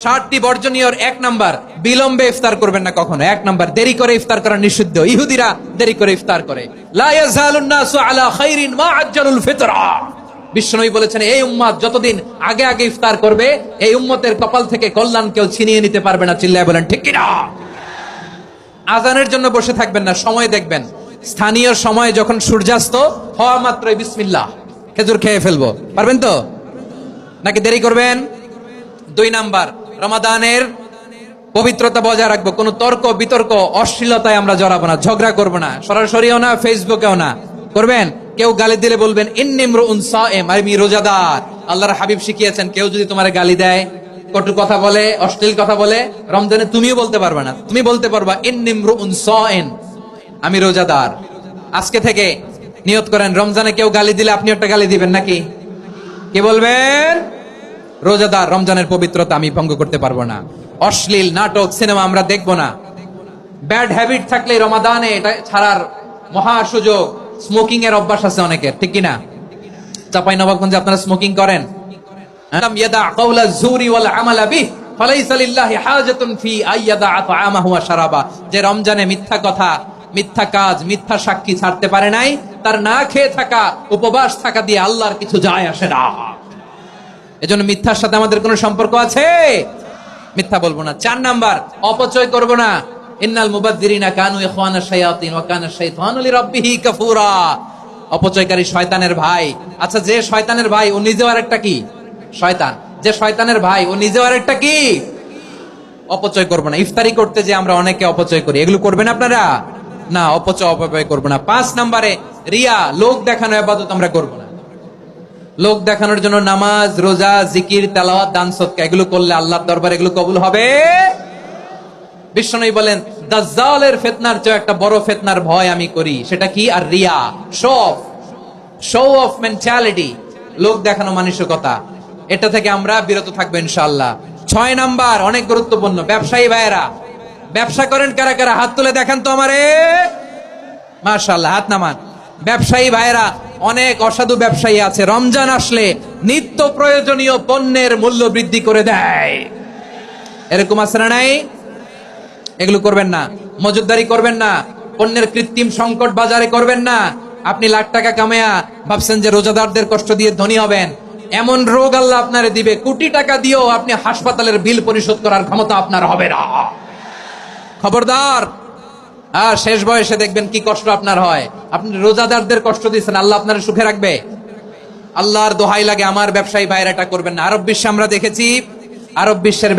60টি বর্জনীয় এক নাম্বার, বিলম্বে ইফতার করবেন না কখনো। এক নাম্বার, দেরি করে ইফতার করা নিষিদ্ধ। ইহুদিরা দেরি করে ইফতার করে। লা ইয়াজালুন নাসু আলা খাইরিন মা আজ্জালুল ফিতরা। বিশ্বনবী বলেছেন, এই উম্মত যতদিন আগে আগে ইফতার করবে, এই উম্মতের কপাল থেকে কল্যাণ কেউ ছিনিয়ে নিতে পারবে না। চিল্লায় বলেন ঠিক কিনা? আজানের জন্য বসে থাকবেন না, সময় দেখবেন। স্থানীয় সময় যখন সূর্যাস্ত হওয়া মাত্রই বিসমিল্লাহ, খেজুর খেয়ে ফেলবো। পারবেন তো নাকি দেরি করবেন? 2 নাম্বার, রমাদানের পবিত্রতা বজায় রাখবো। কোন তর্ক বিতর্ক অশ্লীলতায় আমরা জড়াবো না, ঝগড়া করবো না, সরাসরিও না, ফেসবুকেও না। করবেন? কেউ গালি দিলে বলবেন ইন্নী ইমরুউন সায়েম, আমি রোজাদার। আল্লাহর হাবিব শিখিয়েছেন, কেউ যদি তোমার গালি দেয়, কটু কথা বলে, অশ্লীল কথা বলে, রমজানে তুমিও বলতে পারবে না। তুমি বলতে পারবা ইন্নী ইমরুউন সায়েম, আমি রোজাদার। আজকে থেকে নিয়ত করেন, রমজানে কেউ গালি দিলে আপনি একটা গালি দিবেন নাকি? কি বলবেন? রোজাদার, রমজানের পবিত্রতা আমি ভঙ্গ করতে পারবো না। অশ্লীল নাটক সিনেমা আমরা দেখবো না। ব্যাড হ্যাবিট থাকলে রমাদানে এটা ছাড়ার মহা সুযোগ। স্মোকিং এর অভ্যাস আছে অনেকের, ঠিক কিনা? চাঁপাইনবাবগঞ্জে আপনারা স্মোকিং করেন? আলাম ইয়াদা কাওলা যুরি ওয়াল আমালা বিহি ফালাইসা লিল্লাহি হাজাতুন ফি আইয়াদা তাআমাহু ওয়া শারাবা। যে রমজানে মিথ্যা কথা, মিথ্যা কাজ, মিথ্যা সাক্ষী ছাড়তে পারে নাই, তার না খেয়ে থাকা, উপবাস থাকা দিয়ে আল্লাহর কিছু যায় আসে না। এজন্য মিথ্যার সাথে আমাদের কোনো সম্পর্ক আছে? মিথ্যা বলবো না। 4 নাম্বার, অপচয় করব না। ইন্নাল মুবাযযিরিনা কানু ইখওয়ানাশ শায়াতিন ওয়া কানা শাইতানু লিরাব্বিহি কাফুরা। অপচয়কারী শয়তানের ভাই। আচ্ছা, যে শয়তানের ভাই ও নিজেও আরেকটা কি? শয়তান। যে শয়তানের ভাই ও নিজেও আরেকটা কি? অপচয় করব না। ইফতারি করতে যে আমরা অনেকে অপচয় করি, এগুলো করবেন আপনারা না। অপচয় করব না। 5 নম্বরে, রিয়া, লোক দেখানো ইবাদত আমরা করব না। লোক দেখানোর জন্য নামাজ, রোজা, জিকির, তেলাওয়াত, দান সদকা এগুলো করলে আল্লাহর দরবারে এগুলো কবুল হবে? বিশ্বনবী বলেন, দাজ্জালের ফিতনার চেয়ে একটা বড় ফিতনার ভয় আমি করি। সেটা কি? আর রিয়া, শো অফ মেন্টালিটি, লোক দেখানো মানসিকতা। এটা থেকে আমরা বিরত থাকবো ইনশাআল্লাহ। 6 নাম্বার, অনেক গুরুত্বপূর্ণ। ব্যবসায়ী ভাইয়েরা, ব্যবসা করেন কারা কারা? হাত তুলে দেখান তো আমারে। মাশাআল্লাহ, হাত নামান। ব্যবসায়ী ভাইয়েরা, অনেক অসাধু ব্যবসায়ী আছে, রমজান আসলে নিত্য প্রয়োজনীয় পণ্যের মূল্য বৃদ্ধি করে দেয়। এরকম আছে না নাই? এগুলো করবেন না। মজুদদারি করবেন না। পণ্যের কৃত্রিম সংকট বাজারে করবেন না। আপনি লাখ টাকা কামায়া ভাবছেন যে রোজাদারদের কষ্ট দিয়ে ধনী হবেন। এমন রোগ আল্লাহ আপনারে দিবে, কোটি টাকা দিয়েও আপনি হাসপাতালের বিল পরিশোধ করার ক্ষমতা আপনার হবে না। খবরদার। আর শেষ বয়সে দেখবেন কি কষ্ট আপনার হয়। আপনি রোজাদারদের কষ্ট দিচ্ছেন, আল্লাহ আপনার সুখে রাখবে? আল্লাহর দোহাই লাগে, আমার ব্যবসায়ী ভাইয়েরা এটা করবেন না। আরব বিশ্বে আমরা দেখেছি, আরব বিশ্বের